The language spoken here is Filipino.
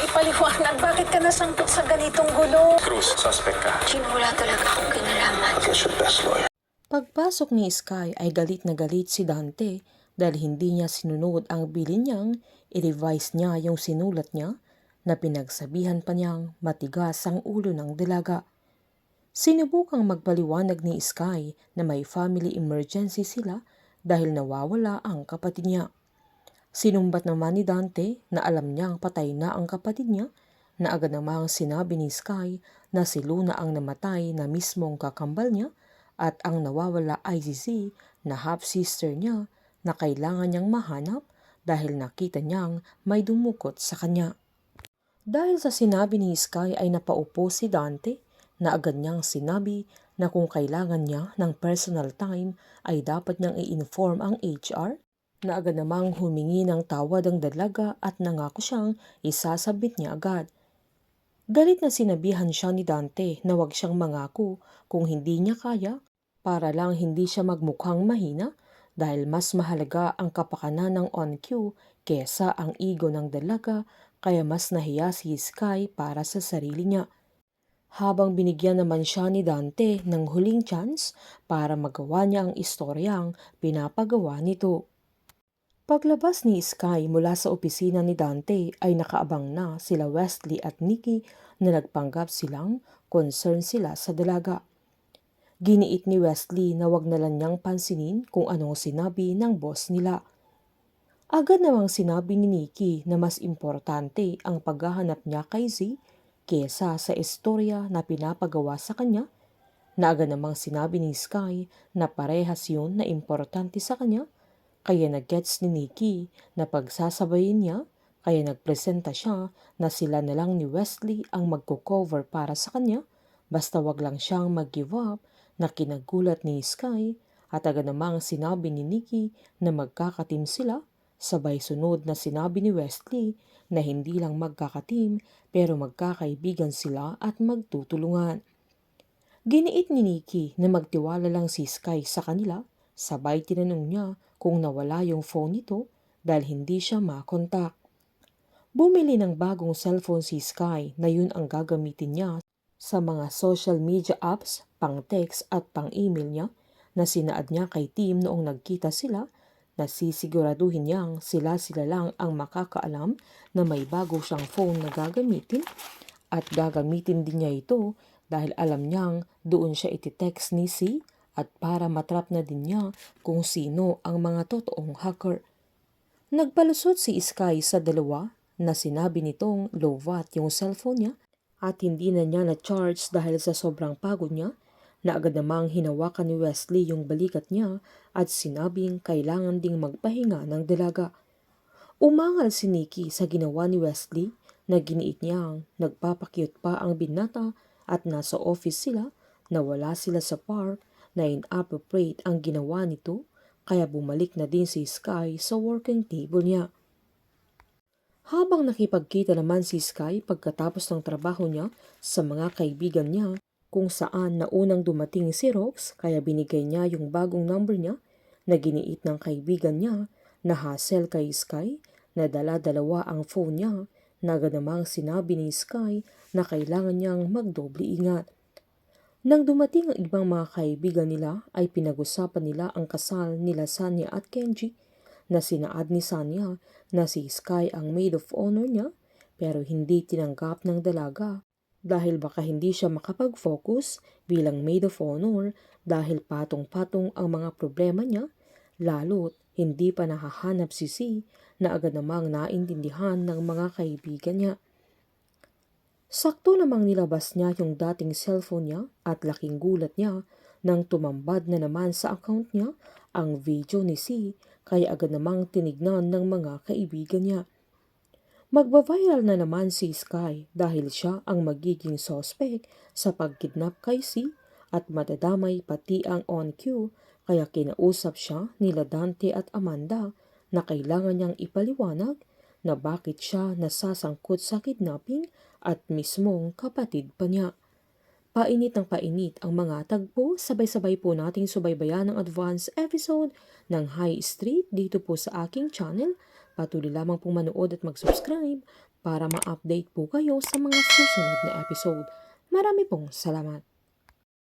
ipaliwanag? Bakit ka nasangkot sa ganitong gulo? Cruz, suspect ka. Wala talaga akong kinalaman. Atlas your best lawyer. Pagpasok ni Sky ay galit na galit si Dante dahil hindi niya sinunod ang bilin niyang i-revise niya yung sinulat niya na pinagsabihan pa niyang matigas ang ulo ng dalaga. Sinubukang magpaliwanag ni Sky na may family emergency sila dahil nawawala ang kapatid niya. Sinumbat naman ni Dante na alam niyang patay na ang kapatid niya na agad namang sinabi ni Sky na si Luna ang namatay na mismong kakambal niya at ang nawawala ay si Z na half-sister niya na kailangan niyang mahanap dahil nakita niyang may dumukot sa kanya. Dahil sa sinabi ni Sky ay napaupo si Dante na agad niyang sinabi na kung kailangan niya ng personal time ay dapat niyang i-inform ang HR na agad namang humingi ng tawad ang dalaga at nangako siyang isasabit niya agad. Galit na sinabihan siya ni Dante na wag siyang mangako kung hindi niya kaya para lang hindi siya magmukhang mahina dahil mas mahalaga ang kapakanan ng on-cue kesa ang ego ng dalaga kaya mas nahiya si Sky para sa sarili niya. Habang binigyan naman siya ni Dante ng huling chance para magawa niya ang istoryang pinapagawa nito. Paglabas ni Sky mula sa opisina ni Dante ay nakaabang na sila Wesley at Nikki na nagpanggap silang concern sila sa dalaga. Giniit ni Wesley na wag na lang niyang pansinin kung anong sinabi ng boss nila. Agad namang sinabi ni Nikki na mas importante ang paghahanap niya kay Z kesa sa istorya na pinapagawa sa kanya, na agad namang sinabi ni Sky na parehas yun na importante sa kanya, kaya nag-gets ni Nikki na pagsasabayin niya, kaya nagpresenta siya na sila na lang ni Wesley ang magko-cover para sa kanya, basta wag lang siyang mag-give up, na kinagulat ni Sky at agad namang sinabi ni Nikki na magkakatim sila, sabay sunod na sinabi ni Wesley na hindi lang magkakatim pero magkakaibigan sila at magtutulungan. Giniit ni Nikki na magtiwala lang si Sky sa kanila, sabay tinanong niya kung nawala yung phone nito dahil hindi siya makontak. Bumili ng bagong cellphone si Sky na yun ang gagamitin niya sa mga social media apps, pang-text at pang-email niya na sinaad niya kay Tim noong nagkita sila, na sisiguraduhin niyang sila lang ang makakaalam na may bago siyang phone na gagamitin at gagamitin din niya ito dahil alam niyang doon siya iti-text ni C at para matrap na din niya kung sino ang mga totoong hacker. Nagpalusot si Sky sa dalawa na sinabi nitong low-watt yung cellphone niya at hindi na niya na-charge dahil sa sobrang pagod niya, na agad namang hinawakan ni Wesley yung balikat niya at sinabing kailangan ding magpahinga ng dalaga. Umangal si Nikki sa ginawa ni Wesley na giniit niyang nagpapakyut pa ang binata at nasa office sila na wala sila sa park, na inappropriate ang ginawa nito kaya bumalik na din si Sky sa working table niya. Habang nakipagkita naman si Sky pagkatapos ng trabaho niya sa mga kaibigan niya kung saan naunang dumating si Rox kaya binigay niya yung bagong number niya na giniit ng kaibigan niya na hassle kay Sky na dala-dalawa ang phone niya, na agad namang sinabi ni Sky na kailangan niyang magdoble ingat. Nang dumating ang ibang mga kaibigan nila ay pinag-usapan nila ang kasal nila Sanya at Kenji, na sinaad ni Sanya na si Sky ang maid of honor niya pero hindi tinanggap ng dalaga dahil baka hindi siya makapag-focus bilang maid of honor dahil patong-patong ang mga problema niya, lalo't hindi pa nahahanap si C, na agad namang naintindihan ng mga kaibigan niya. Sakto namang nilabas niya yung dating cellphone niya at laking gulat niya nang tumambad na naman sa account niya ang video ni C, kaya agad namang tinignan ng mga kaibigan niya. Magba-viral na naman si Sky dahil siya ang magiging suspect sa pagkidnap kay C at madadamay pati ang on-cue, kaya kinausap siya nila Dante at Amanda na kailangan niyang ipaliwanag na bakit siya nasasangkot sa kidnapping at mismong kapatid pa niya. Painit ng painit ang mga tagpo, sabay-sabay po nating subaybayan ang advance episode ng High Street dito po sa aking channel. Patuloy lamang pong manood at mag-subscribe para ma-update po kayo sa mga susunod na episode. Marami pong salamat.